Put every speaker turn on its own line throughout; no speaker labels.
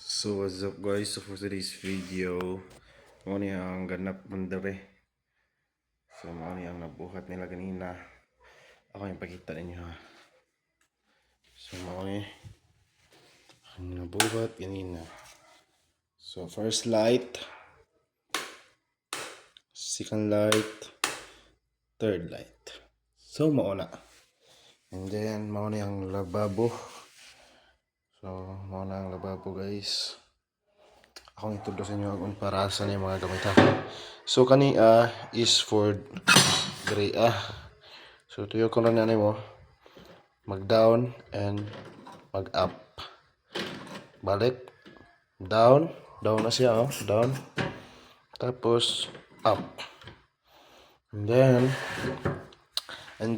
So what's up guys, so for today's video mo ni ang ganap mandare. So mo ni ang nabuhat nila ganina. Ako yung pakita ninyo ha. So mo ni ang nabuhat ganina. So first light, second light, third light. So mo na. And then mo ni ang lababo. So mo na ang lababo guys. Akong itudlo sa inyo kung para sa yung mga gamit ha. So kani is for gray So tuyo ko lang na mo mag down and mag up. Balik down, down na siya down. Tapos up. And then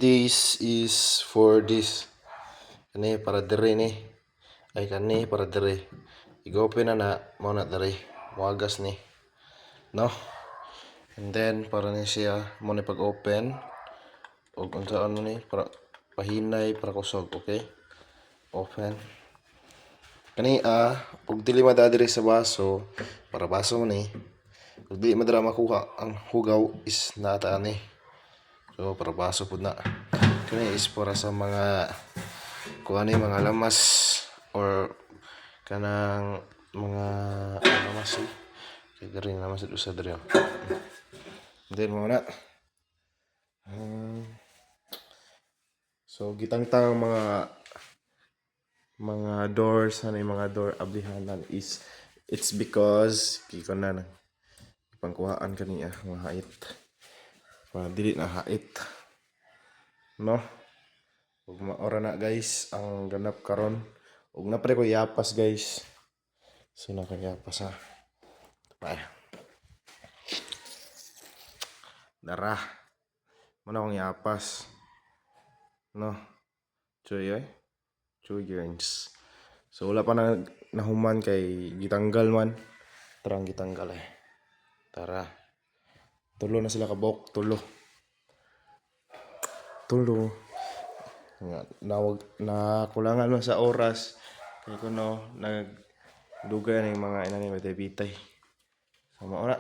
this is for this. Kani para dire ni. Ay kani para dire. I-open na mo na dari wagas ni no, and then para ni siya mo ni pag-open o kung saan ni para pahinay para kusog. Okay, open kani pag dili madadiri sa baso para baso ni pag dili madara makuha ang hugaw is nata ni, so para baso pud na. Kani is para sa mga kuha ni mga lamas or kanang mga lamas kay diri naman sa usa diri. Then mo na so gitangtang mga doors ano yung mga door ablihanan is it's because kiko na pangkuhaan kaniya mga hait para dili na hait no. Ug maora na guys ang ganap karon ug napre ko yapas guys. So nakayapas ha. Bye. Dara. Mana akong yapas. No. Chuy. So wala pa na nahuman kay gitanggal man. Tarang gitanggal Tara. Tulo na sila kabok, tulo. Na kulangan man sa oras kay kuno nagdugay na yung mga inani bitay-bitay. So mao na.